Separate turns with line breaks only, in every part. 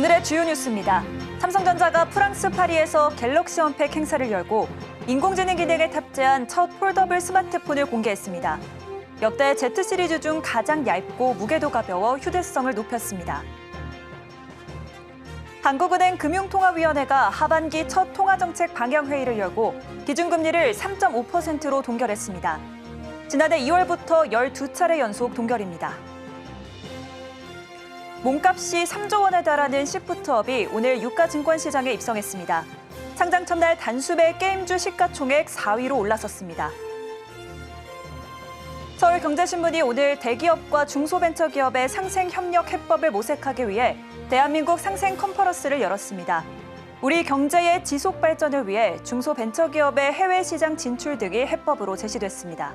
오늘의 주요 뉴스입니다. 삼성전자가 프랑스 파리에서 갤럭시 언팩 행사를 열고 인공지능 기능을 탑재한 첫 폴더블 스마트폰을 공개했습니다. 역대 Z 시리즈 중 가장 얇고 무게도 가벼워 휴대성을 높였습니다. 한국은행 금융통화위원회가 하반기 첫 통화정책 방향회의를 열고 기준금리를 3.5%로 동결했습니다. 지난해 2월부터 12차례 연속 동결입니다. 몸값이 3조 원에 달하는 시프트업이 오늘 유가증권시장에 입성했습니다. 상장 첫날 단숨에 게임주 시가총액 4위로 올라섰습니다. 서울경제신문이 오늘 대기업과 중소벤처기업의 상생협력 해법을 모색하기 위해 대한민국 상생 컨퍼런스를 열었습니다. 우리 경제의 지속 발전을 위해 중소벤처기업의 해외 시장 진출 등이 해법으로 제시됐습니다.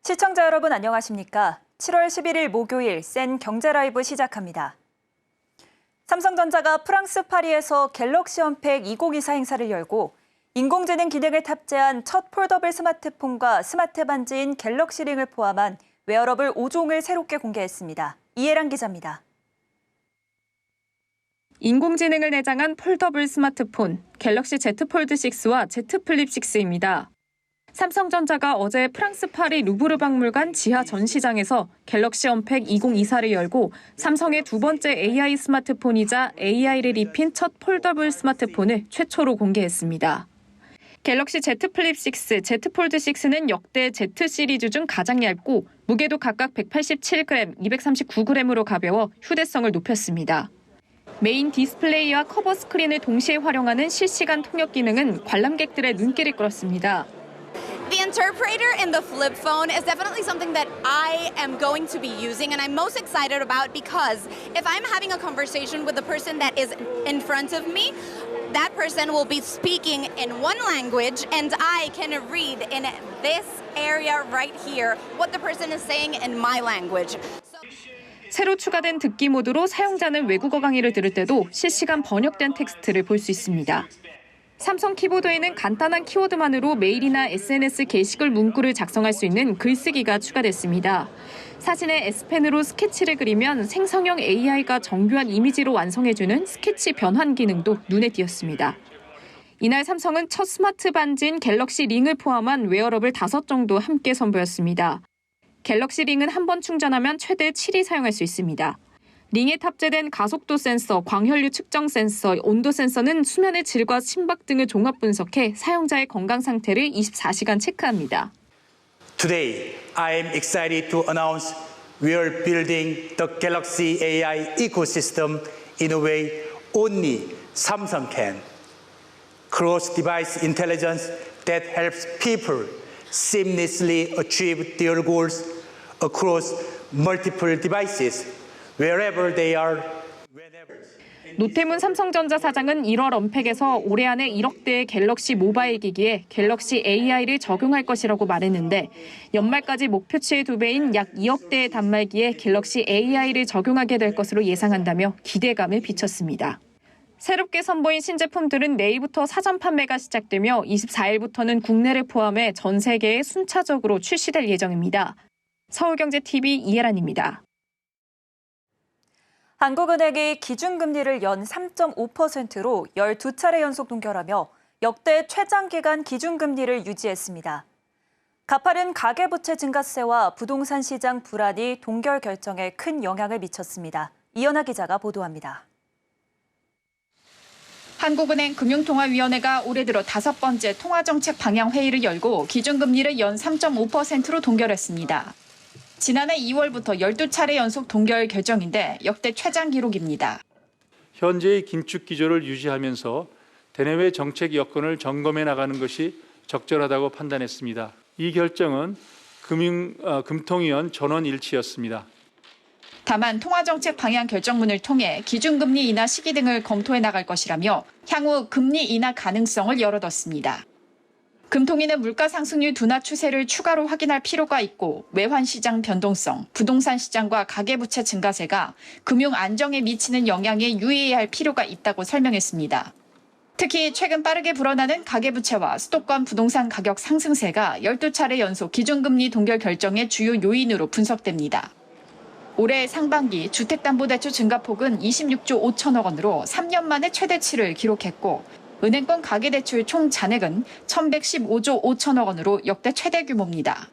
시청자 여러분 안녕하십니까? 7월 11일 목요일 센 경제라이브 시작합니다. 삼성전자가 프랑스 파리에서 갤럭시 언팩 2024 행사를 열고 인공지능 기능을 탑재한 첫 폴더블 스마트폰과 스마트 반지인 갤럭시 링을 포함한 웨어러블 5종을 새롭게 공개했습니다. 이해란 기자입니다.
인공지능을 내장한 폴더블 스마트폰, 갤럭시 Z 폴드 6와 Z 플립 6입니다. 삼성전자가 어제 프랑스 파리 루브르 박물관 지하 전시장에서 갤럭시 언팩 2024를 열고 삼성의 두 번째 AI 스마트폰이자 AI를 입힌 첫 폴더블 스마트폰을 최초로 공개했습니다. 갤럭시 Z 플립 6, Z 폴드 6는 역대 Z 시리즈 중 가장 얇고 무게도 각각 187g, 239g으로 가벼워 휴대성을 높였습니다. 메인 디스플레이와 커버 스크린을 동시에 활용하는 실시간 통역 기능은 관람객들의 눈길을 끌었습니다.
The interpreter in the flip phone is definitely something that I am going to be using and I'm most excited about because if I'm having a conversation with the person that is in front of me, that person will be speaking in one language and I can read in this area right here what the person is saying in my language.
새로 추가된 듣기 모드로 사용자는 외국어 강의를 들을 때도 실시간 번역된 텍스트를 볼 수 있습니다. 삼성 키보드에는 간단한 키워드만으로 메일이나 SNS 게시글 문구를 작성할 수 있는 글쓰기가 추가됐습니다. 사진에 S펜으로 스케치를 그리면 생성형 AI가 정교한 이미지로 완성해주는 스케치 변환 기능도 눈에 띄었습니다. 이날 삼성은 첫 스마트 반지인 갤럭시 링을 포함한 웨어러블 5종도 함께 선보였습니다. 갤럭시 링은 한 번 충전하면 최대 7일 사용할 수 있습니다. 링에 탑재된 가속도 센서, 광혈류 측정 센서, 온도 센서는 수면의 질과 심박 등을 종합 분석해 사용자의 건강 상태를 24시간 체크합니다.
Today, I am excited to announce we are building the Galaxy AI ecosystem in a way only Samsung can. Cross-device intelligence that helps people seamlessly achieve their goals across multiple devices. Wherever they are, whenever.
노태문 삼성전자 사장은 1월 언팩에서 올해 안에 1억 대의 갤럭시 모바일 기기에 갤럭시 AI를 적용할 것이라고 말했는데 연말까지 목표치의 2배인 약 2억 대의 단말기에 갤럭시 AI를 적용하게 될 것으로 예상한다며 기대감을 비췄습니다. 새롭게 선보인 신제품들은 내일부터 사전 판매가 시작되며 24일부터는 국내를 포함해 전 세계에 순차적으로 출시될 예정입니다. 서울경제TV 이혜란입니다.
한국은행이 기준금리를 연 3.5%로 12차례 연속 동결하며 역대 최장기간 기준금리를 유지했습니다. 가파른 가계부채 증가세와 부동산 시장 불안이 동결 결정에 큰 영향을 미쳤습니다. 이연아 기자가 보도합니다.
한국은행 금융통화위원회가 올해 들어 5번째 통화정책 방향 회의를 열고 기준금리를 연 3.5%로 동결했습니다. 지난해 2월부터 12차례 연속 동결 결정인데 역대 최장 기록입니다.
현재의 긴축 기조를 유지하면서 대내외 정책 여건을 점검해 나가는 것이 적절하다고 판단했습니다. 이 결정은 금통위원 전원 일치였습니다.
다만 통화정책 방향 결정문을 통해 기준금리 인하 시기 등을 검토해 나갈 것이라며 향후 금리 인하 가능성을 열어뒀습니다. 금통위는 물가 상승률 둔화 추세를 추가로 확인할 필요가 있고 외환 시장 변동성, 부동산 시장과 가계부채 증가세가 금융 안정에 미치는 영향에 유의해야 할 필요가 있다고 설명했습니다. 특히 최근 빠르게 불어나는 가계부채와 수도권 부동산 가격 상승세가 12차례 연속 기준금리 동결 결정의 주요 요인으로 분석됩니다. 올해 상반기 주택담보대출 증가폭은 26조 5천억 원으로 3년 만에 최대치를 기록했고 은행권 가계대출 총 잔액은 1,115조 5천억 원으로 역대 최대 규모입니다.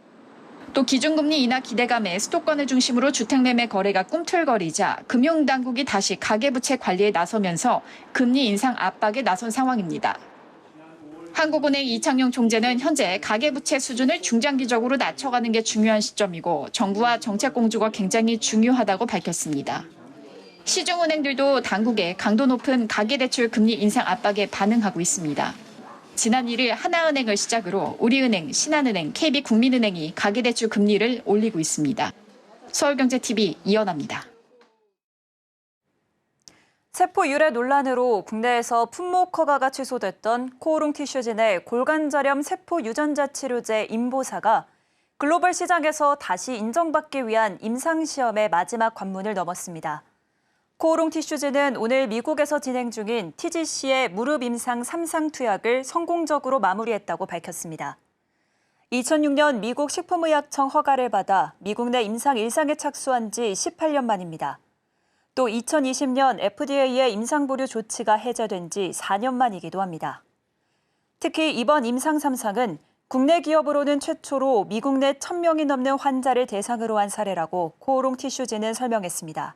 또 기준금리 인하 기대감에 수도권을 중심으로 주택매매 거래가 꿈틀거리자 금융당국이 다시 가계부채 관리에 나서면서 금리 인상 압박에 나선 상황입니다. 한국은행 이창용 총재는 현재 가계부채 수준을 중장기적으로 낮춰가는 게 중요한 시점이고 정부와 정책공조가 굉장히 중요하다고 밝혔습니다. 시중은행들도 당국의 강도 높은 가계대출 금리 인상 압박에 반응하고 있습니다. 지난 1일 하나은행을 시작으로 우리은행, 신한은행, KB국민은행이 가계대출 금리를 올리고 있습니다. 서울경제TV 이연아입니다.
세포 유래 논란으로 국내에서 품목 허가가 취소됐던 코오롱 티슈진의 골간절염 세포 유전자 치료제 임보사가 글로벌 시장에서 다시 인정받기 위한 임상시험의 마지막 관문을 넘었습니다. 코오롱 티슈진은 오늘 미국에서 진행 중인 TGC의 무릎 임상 3상 투약을 성공적으로 마무리했다고 밝혔습니다. 2006년 미국 식품의약청 허가를 받아 미국 내 임상 1상에 착수한 지 18년 만입니다. 또 2020년 FDA의 임상보류 조치가 해제된 지 4년 만이기도 합니다. 특히 이번 임상 3상은 국내 기업으로는 최초로 미국 내 1,000명이 넘는 환자를 대상으로 한 사례라고 코오롱 티슈진은 설명했습니다.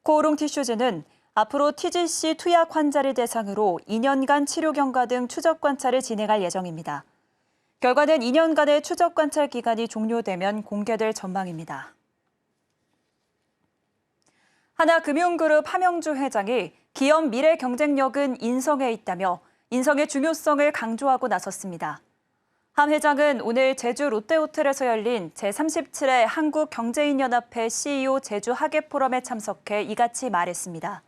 코오롱 티슈진은 앞으로 TGC 투약 환자를 대상으로 2년간 치료 경과 등 추적 관찰을 진행할 예정입니다. 결과는 2년간의 추적 관찰 기간이 종료되면 공개될 전망입니다. 하나금융그룹 함영주 회장이 기업 미래 경쟁력은 인성에 있다며 인성의 중요성을 강조하고 나섰습니다. 함 회장은 오늘 제주 롯데호텔에서 열린 제37회 한국경제인연합회 CEO 제주 하계포럼에 참석해 이같이 말했습니다.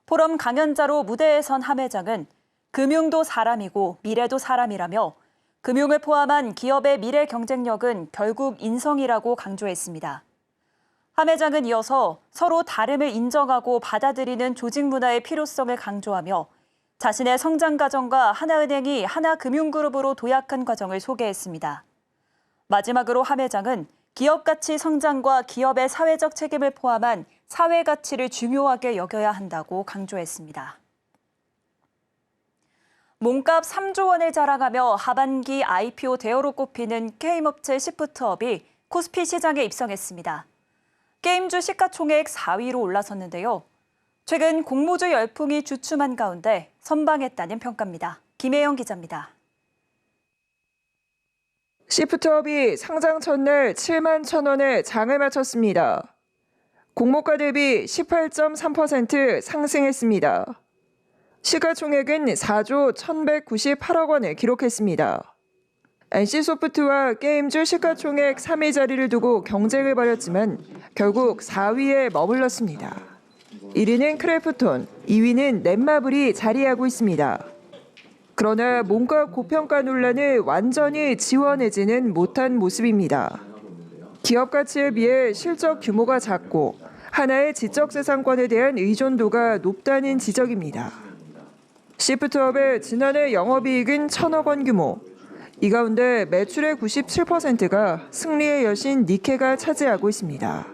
포럼 강연자로 무대에 선 함 회장은 금융도 사람이고 미래도 사람이라며 금융을 포함한 기업의 미래 경쟁력은 결국 인성이라고 강조했습니다. 함 회장은 이어서 서로 다름을 인정하고 받아들이는 조직 문화의 필요성을 강조하며 자신의 성장 과정과 하나은행이 하나금융그룹으로 도약한 과정을 소개했습니다. 마지막으로 함 회장은 기업 가치 성장과 기업의 사회적 책임을 포함한 사회 가치를 중요하게 여겨야 한다고 강조했습니다. 몸값 3조 원을 자랑하며 하반기 IPO 대어로 꼽히는 게임업체 시프트업이 코스피 시장에 입성했습니다. 게임주 시가총액 4위로 올라섰는데요. 최근 공모주 열풍이 주춤한 가운데 선방했다는 평가입니다. 김혜영 기자입니다.
시프트업이 상장 첫날 7만 1,000원에 장을 마쳤습니다. 공모가 대비 18.3% 상승했습니다. 시가총액은 4조 1,198억 원을 기록했습니다. NC소프트와 게임주 시가총액 3위 자리를 두고 경쟁을 벌였지만 결국 4위에 머물렀습니다. 1위는 크래프톤, 2위는 넷마블이 자리하고 있습니다. 그러나 몸값 고평가 논란을 완전히 지워내지는 못한 모습입니다. 기업 가치에 비해 실적 규모가 작고 하나의 지적재산권에 대한 의존도가 높다는 지적입니다. 시프트업의 지난해 영업이익은 1,000억 원 규모. 이 가운데 매출의 97%가 승리의 여신 니케가 차지하고 있습니다.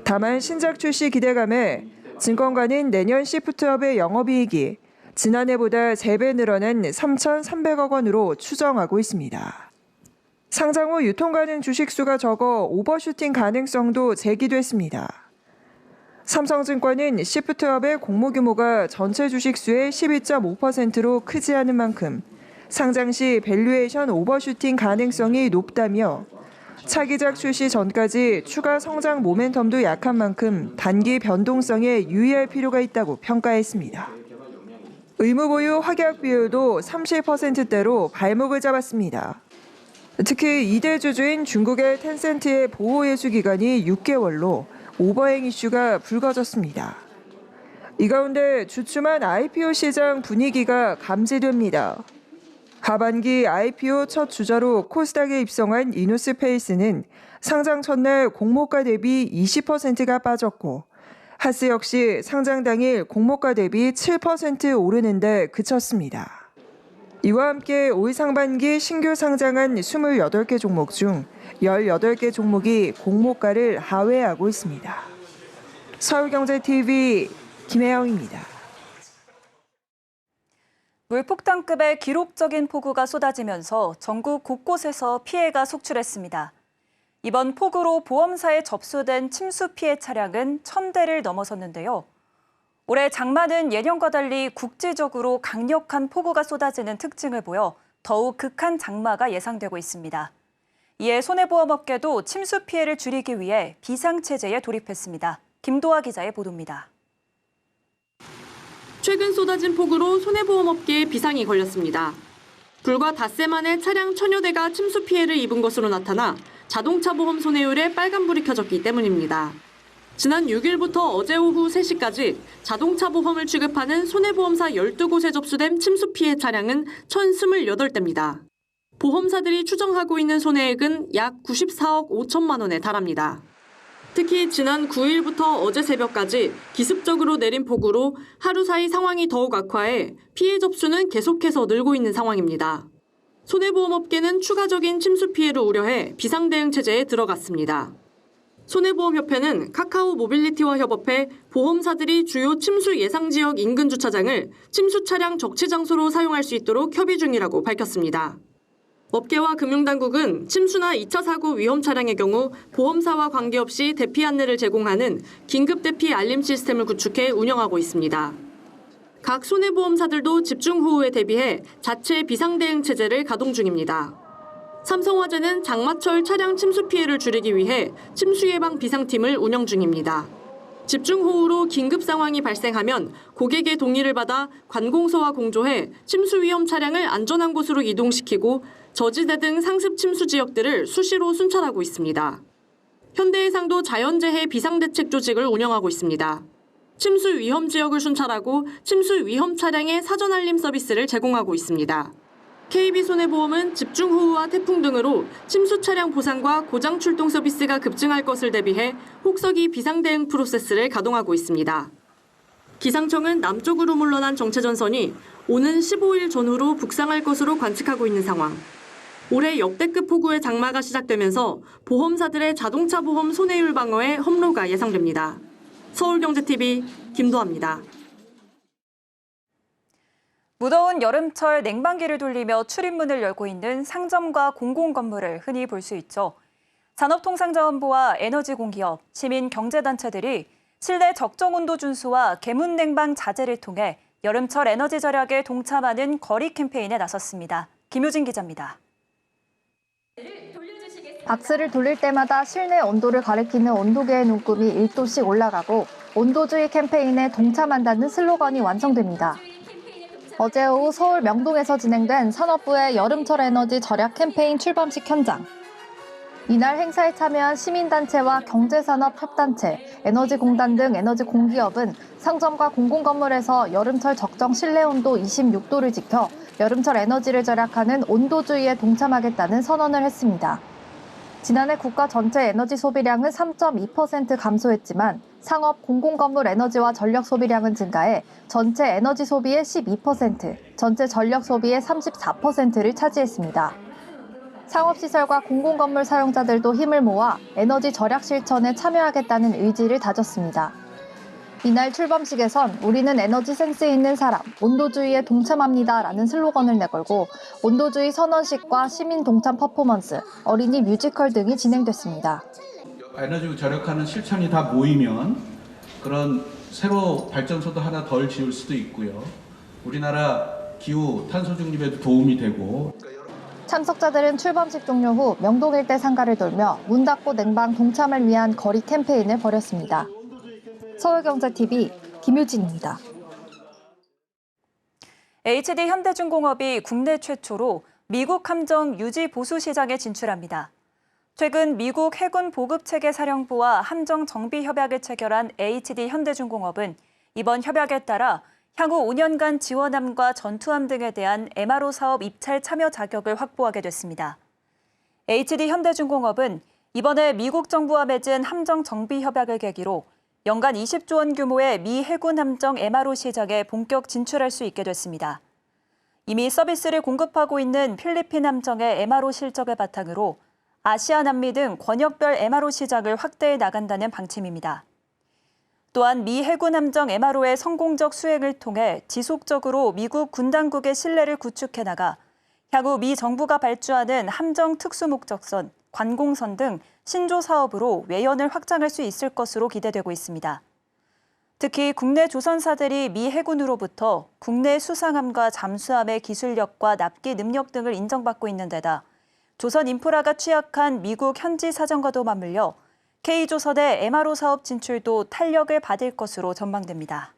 다만 신작 출시 기대감에 증권가는 내년 시프트업의 영업이익이 지난해보다 3배 늘어난 3,300억 원으로 추정하고 있습니다. 상장 후 유통 가능 주식수가 적어 오버슈팅 가능성도 제기됐습니다. 삼성증권은 시프트업의 공모 규모가 전체 주식수의 12.5%로 크지 않은 만큼 상장 시 밸류에이션 오버슈팅 가능성이 높다며 차기작 출시 전까지 추가 성장 모멘텀도 약한 만큼 단기 변동성에 유의할 필요가 있다고 평가했습니다. 의무 보유 확약 비율도 30%대로 발목을 잡았습니다. 특히 2대 주주인 중국의 텐센트의 보호 예수 기간이 6개월로 오버행 이슈가 불거졌습니다. 이 가운데 주춤한 IPO 시장 분위기가 감지됩니다. 하반기 IPO 첫 주자로 코스닥에 입성한 이누스페이스는 상장 첫날 공모가 대비 20%가 빠졌고 하스 역시 상장 당일 공모가 대비 7% 오르는 데 그쳤습니다. 이와 함께 올 상반기 신규 상장한 28개 종목 중 18개 종목이 공모가를 하회하고 있습니다. 서울경제TV 김혜영입니다.
물폭탄급의 기록적인 폭우가 쏟아지면서 전국 곳곳에서 피해가 속출했습니다. 이번 폭우로 보험사에 접수된 침수 피해 차량은 1,000대를 넘어섰는데요. 올해 장마는 예년과 달리 국지적으로 강력한 폭우가 쏟아지는 특징을 보여 더욱 극한 장마가 예상되고 있습니다. 이에 손해보험업계도 침수 피해를 줄이기 위해 비상체제에 돌입했습니다. 김도하 기자의 보도입니다.
최근 쏟아진 폭우로 손해보험업계에 비상이 걸렸습니다. 불과 닷새 만에 차량 1,000여 대가 침수 피해를 입은 것으로 나타나 자동차 보험 손해율에 빨간불이 켜졌기 때문입니다. 지난 6일부터 어제 오후 3시까지 자동차 보험을 취급하는 손해보험사 12곳에 접수된 침수 피해 차량은 1,028대입니다. 보험사들이 추정하고 있는 손해액은 약 94억 5천만 원에 달합니다. 특히 지난 9일부터 어제 새벽까지 기습적으로 내린 폭우로 하루 사이 상황이 더욱 악화해 피해 접수는 계속해서 늘고 있는 상황입니다. 손해보험업계는 추가적인 침수 피해를 우려해 비상대응 체제에 들어갔습니다. 손해보험협회는 카카오 모빌리티와 협업해 보험사들이 주요 침수 예상지역 인근 주차장을 침수 차량 적치 장소로 사용할 수 있도록 협의 중이라고 밝혔습니다. 업계와 금융당국은 침수나 2차 사고 위험 차량의 경우 보험사와 관계없이 대피 안내를 제공하는 긴급 대피 알림 시스템을 구축해 운영하고 있습니다. 각 손해보험사들도 집중호우에 대비해 자체 비상대응 체제를 가동 중입니다. 삼성화재는 장마철 차량 침수 피해를 줄이기 위해 침수 예방 비상팀을 운영 중입니다. 집중호우로 긴급 상황이 발생하면 고객의 동의를 받아 관공서와 공조해 침수 위험 차량을 안전한 곳으로 이동시키고 저지대 등 상습 침수 지역들을 수시로 순찰하고 있습니다. 현대해상도 자연재해 비상대책 조직을 운영하고 있습니다. 침수 위험 지역을 순찰하고 침수 위험 차량의 사전 알림 서비스를 제공하고 있습니다. KB손해보험은 집중호우와 태풍 등으로 침수 차량 보상과 고장 출동 서비스가 급증할 것을 대비해 혹서기 비상대응 프로세스를 가동하고 있습니다. 기상청은 남쪽으로 물러난 정체전선이 오는 15일 전후로 북상할 것으로 관측하고 있는 상황. 올해 역대급 폭우의 장마가 시작되면서 보험사들의 자동차 보험 손해율 방어에 험로가 예상됩니다. 서울경제TV 김도하입니다.
무더운 여름철 냉방기를 돌리며 출입문을 열고 있는 상점과 공공건물을 흔히 볼 수 있죠. 산업통상자원부와 에너지공기업, 시민경제단체들이 실내 적정온도 준수와 계문냉방 자제를 통해 여름철 에너지 절약에 동참하는 거리 캠페인에 나섰습니다. 김효진 기자입니다.
박스를 돌릴 때마다 실내 온도를 가리키는 온도계의 눈금이 1도씩 올라가고 온도주의 캠페인에 동참한다는 슬로건이 완성됩니다. 어제 오후 서울 명동에서 진행된 산업부의 여름철 에너지 절약 캠페인 출범식 현장. 이날 행사에 참여한 시민단체와 경제산업협단체, 에너지공단 등 에너지 공기업은 상점과 공공건물에서 여름철 적정 실내 온도 26도를 지켜 여름철 에너지를 절약하는 온도주의에 동참하겠다는 선언을 했습니다. 지난해 국가 전체 에너지 소비량은 3.2% 감소했지만 상업, 공공건물 에너지와 전력 소비량은 증가해 전체 에너지 소비의 12%, 전체 전력 소비의 34%를 차지했습니다. 상업시설과 공공건물 사용자들도 힘을 모아 에너지 절약 실천에 참여하겠다는 의지를 다졌습니다. 이날 출범식에선 우리는 에너지 센스 있는 사람, 온도주의에 동참합니다라는 슬로건을 내걸고 온도주의 선언식과 시민 동참 퍼포먼스, 어린이 뮤지컬 등이 진행됐습니다.
에너지 절약하는 실천이 다 모이면 그런 새로 발전소도 하나 덜 지을 수도 있고요. 우리나라 기후 탄소 중립에도 도움이 되고.
참석자들은 출범식 종료 후 명동 일대 상가를 돌며 문 닫고 냉방 동참을 위한 거리 캠페인을 벌였습니다. 서울경제TV 김유진입니다.
HD 현대중공업이 국내 최초로 미국 함정 유지 보수 시장에 진출합니다. 최근 미국 해군 보급체계 사령부와 함정 정비 협약을 체결한 HD 현대중공업은 이번 협약에 따라 향후 5년간 지원함과 전투함 등에 대한 MRO 사업 입찰 참여 자격을 확보하게 됐습니다. HD 현대중공업은 이번에 미국 정부와 맺은 함정 정비 협약을 계기로 연간 20조 원 규모의 미 해군 함정 MRO 시장에 본격 진출할 수 있게 됐습니다. 이미 서비스를 공급하고 있는 필리핀 함정의 MRO 실적을 바탕으로 아시아, 남미 등 권역별 MRO 시장을 확대해 나간다는 방침입니다. 또한 미 해군 함정 MRO의 성공적 수행을 통해 지속적으로 미국 군 당국의 신뢰를 구축해 나가 향후 미 정부가 발주하는 함정 특수목적선, 관공선 등 신조 사업으로 외연을 확장할 수 있을 것으로 기대되고 있습니다. 특히 국내 조선사들이 미 해군으로부터 국내 수상함과 잠수함의 기술력과 납기 능력 등을 인정받고 있는 데다 조선 인프라가 취약한 미국 현지 사정과도 맞물려 K조선의 MRO 사업 진출도 탄력을 받을 것으로 전망됩니다.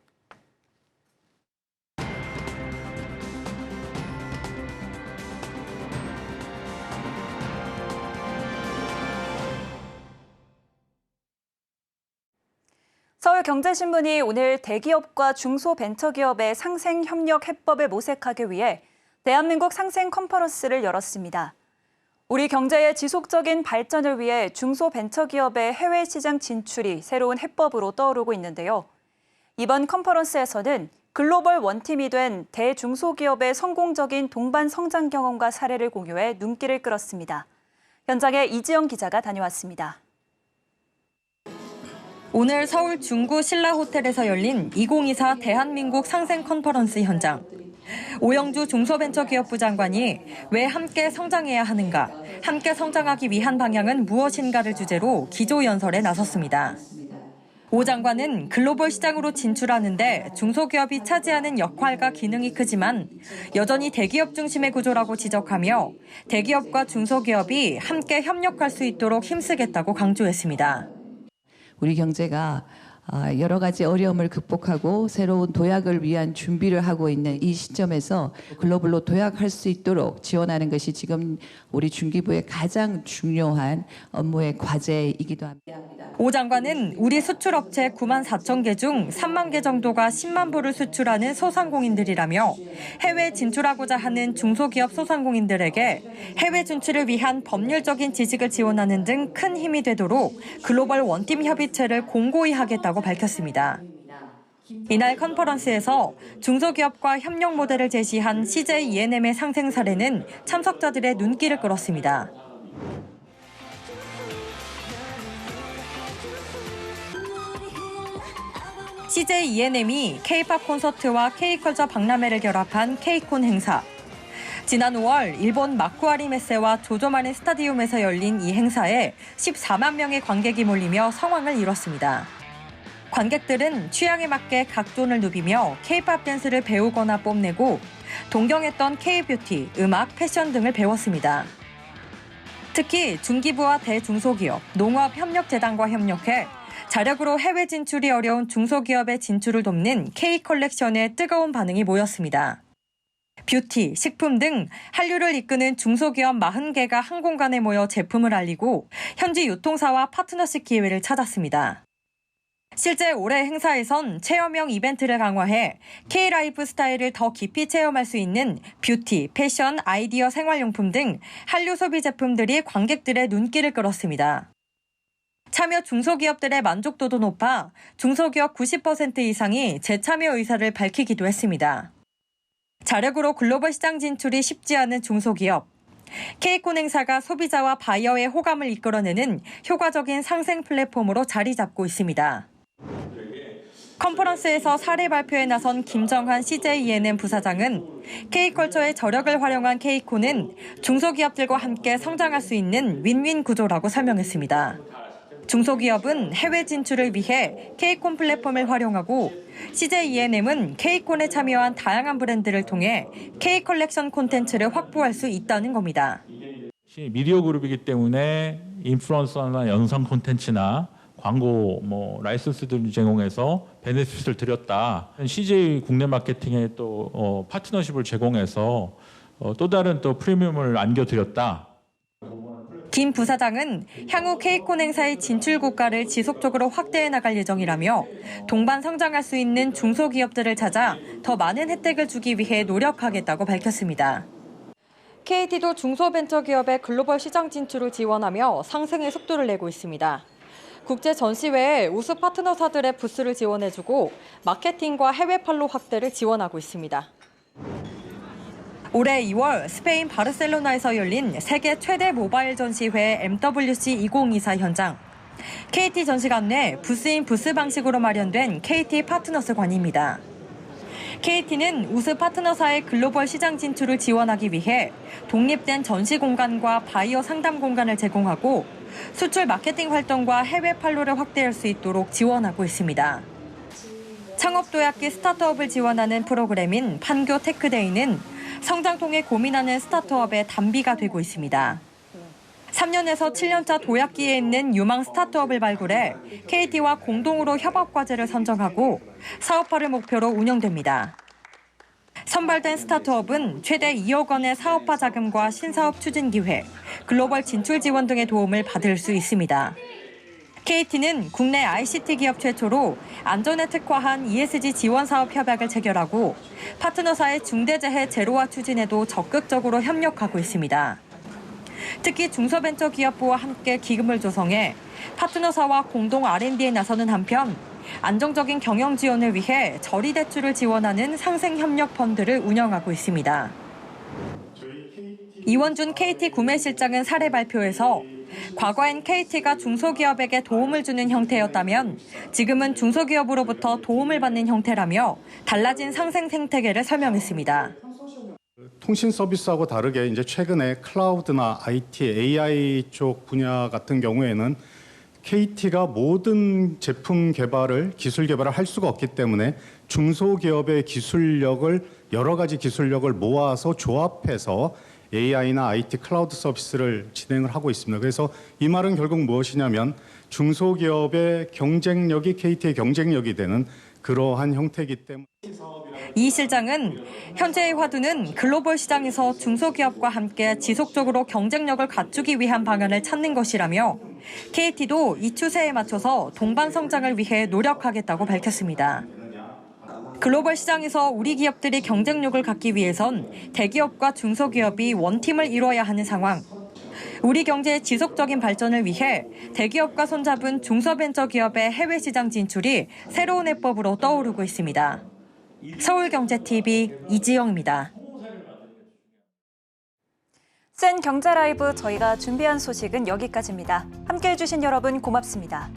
서울경제신문이 오늘 대기업과 중소벤처기업의 상생협력 해법을 모색하기 위해 대한민국 상생 컨퍼런스를 열었습니다. 우리 경제의 지속적인 발전을 위해 중소벤처기업의 해외 시장 진출이 새로운 해법으로 떠오르고 있는데요. 이번 컨퍼런스에서는 글로벌 원팀이 된 대중소기업의 성공적인 동반 성장 경험과 사례를 공유해 눈길을 끌었습니다. 현장에 이지영 기자가 다녀왔습니다.
오늘 서울 중구 신라호텔에서 열린 2024 대한민국 상생 컨퍼런스 현장. 오영주 중소벤처기업부 장관이 왜 함께 성장해야 하는가, 함께 성장하기 위한 방향은 무엇인가를 주제로 기조연설에 나섰습니다. 오 장관은 글로벌 시장으로 진출하는데 중소기업이 차지하는 역할과 기능이 크지만 여전히 대기업 중심의 구조라고 지적하며 대기업과 중소기업이 함께 협력할 수 있도록 힘쓰겠다고 강조했습니다.
우리 경제가 여러 가지 어려움을 극복하고 새로운 도약을 위한 준비를 하고 있는 이 시점에서 글로벌로 도약할 수 있도록 지원하는 것이 지금 우리 중기부의 가장 중요한 업무의 과제이기도 합니다.
오 장관은 우리 수출업체 9만 4천 개 중 3만 개 정도가 10만 부를 수출하는 소상공인들이라며 해외 진출하고자 하는 중소기업 소상공인들에게 해외 진출을 위한 법률적인 지식을 지원하는 등 큰 힘이 되도록 글로벌 원팀 협의체를 공고히 하겠다고 밝혔습니다. 이날 컨퍼런스에서 중소기업과 협력 모델을 제시한 CJ E&M의 상생 사례는 참석자들의 눈길을 끌었습니다. CJ E&M이 K-팝 콘서트와 K-컬처 박람회를 결합한 K-콘 행사. 지난 5월 일본 마쿠아리 메세와 조조마린 스타디움에서 열린 이 행사에 14만 명의 관객이 몰리며 성황을 이뤘습니다. 관객들은 취향에 맞게 각존을 누비며 K-팝 댄스를 배우거나 뽐내고 동경했던 K-뷰티, 음악, 패션 등을 배웠습니다. 특히 중기부와 대중소기업, 농업협력재단과 협력해 자력으로 해외 진출이 어려운 중소기업의 진출을 돕는 K-컬렉션에 뜨거운 반응이 모였습니다. 뷰티, 식품 등 한류를 이끄는 중소기업 40개가 한 공간에 모여 제품을 알리고 현지 유통사와 파트너십 기회를 찾았습니다. 실제 올해 행사에선 체험형 이벤트를 강화해 K-라이프 스타일을 더 깊이 체험할 수 있는 뷰티, 패션, 아이디어 생활용품 등 한류 소비 제품들이 관객들의 눈길을 끌었습니다. 참여 중소기업들의 만족도도 높아 중소기업 90% 이상이 재참여 의사를 밝히기도 했습니다. 자력으로 글로벌 시장 진출이 쉽지 않은 중소기업. K콘 행사가 소비자와 바이어의 호감을 이끌어내는 효과적인 상생 플랫폼으로 자리 잡고 있습니다. 컨퍼런스에서 사례 발표에 나선 김정한 CJ E&M 부사장은 K컬처의 저력을 활용한 K콘은 중소기업들과 함께 성장할 수 있는 윈윈 구조라고 설명했습니다. 중소기업은 해외 진출을 위해 K콘 플랫폼을 활용하고 CJ E&M은 K콘에 참여한 다양한 브랜드를 통해 K컬렉션 콘텐츠를 확보할 수 있다는 겁니다.
미디어 그룹이기 때문에 인플루언서나 영상 콘텐츠나 광고, 라이선스들을 제공해서 베네핏을 드렸다. CJ 국내 마케팅에 또 파트너십을 제공해서 또 다른 또 프리미엄을 안겨드렸다.
김 부사장은 향후 K콘 행사의 진출 국가를 지속적으로 확대해 나갈 예정이라며 동반 성장할 수 있는 중소기업들을 찾아 더 많은 혜택을 주기 위해 노력하겠다고 밝혔습니다. KT도 중소벤처기업의 글로벌 시장 진출을 지원하며 상승의 속도를 내고 있습니다. 국제 전시회에 우수 파트너사들의 부스를 지원해주고 마케팅과 해외 판로 확대를 지원하고 있습니다. 올해 2월 스페인 바르셀로나에서 열린 세계 최대 모바일 전시회 MWC 2024 현장. KT 전시관 내 부스인 부스 방식으로 마련된 KT 파트너스관입니다. KT는 우수 파트너사의 글로벌 시장 진출을 지원하기 위해 독립된 전시 공간과 바이어 상담 공간을 제공하고 수출 마케팅 활동과 해외 판로를 확대할 수 있도록 지원하고 있습니다. 창업도약기 스타트업을 지원하는 프로그램인 판교 테크데이는 성장통에 고민하는 스타트업의 단비가 되고 있습니다. 3년에서 7년차 도약기에 있는 유망 스타트업을 발굴해 KT와 공동으로 협업 과제를 선정하고 사업화를 목표로 운영됩니다. 선발된 스타트업은 최대 2억 원의 사업화 자금과 신사업 추진 기회, 글로벌 진출 지원 등의 도움을 받을 수 있습니다. KT는 국내 ICT 기업 최초로 안전에 특화한 ESG 지원 사업 협약을 체결하고 파트너사의 중대재해 제로화 추진에도 적극적으로 협력하고 있습니다. 특히 중소벤처기업부와 함께 기금을 조성해 파트너사와 공동 R&D에 나서는 한편 안정적인 경영 지원을 위해 저리 대출을 지원하는 상생협력 펀드를 운영하고 있습니다. 이원준 KT 구매실장은 사례 발표에서 과거엔 KT가 중소기업에게 도움을 주는 형태였다면 지금은 중소기업으로부터 도움을 받는 형태라며 달라진 상생 생태계를 설명했습니다.
통신 서비스하고 다르게 이제 최근에 클라우드나 IT, AI 쪽 분야 같은 경우에는 KT가 모든 제품 개발을, 기술 개발을 할 수가 없기 때문에 중소기업의 기술력을, 여러 가지 기술력을 모아서 조합해서 AI나 IT 클라우드 서비스를 진행을 하고 있습니다. 그래서 이 말은 결국 무엇이냐면 중소기업의 경쟁력이 KT의 경쟁력이 되는 그러한 형태이기 때문에
이 실장은 현재의 화두는 글로벌 시장에서 중소기업과 함께 지속적으로 경쟁력을 갖추기 위한 방안을 찾는 것이라며 KT도 이 추세에 맞춰서 동반 성장을 위해 노력하겠다고 밝혔습니다. 글로벌 시장에서 우리 기업들이 경쟁력을 갖기 위해선 대기업과 중소기업이 원팀을 이뤄야 하는 상황. 우리 경제의 지속적인 발전을 위해 대기업과 손잡은 중소벤처기업의 해외 시장 진출이 새로운 해법으로 떠오르고 있습니다. 서울경제TV 이지영입니다.
센 경제 라이브 저희가 준비한 소식은 여기까지입니다. 함께해 주신 여러분 고맙습니다.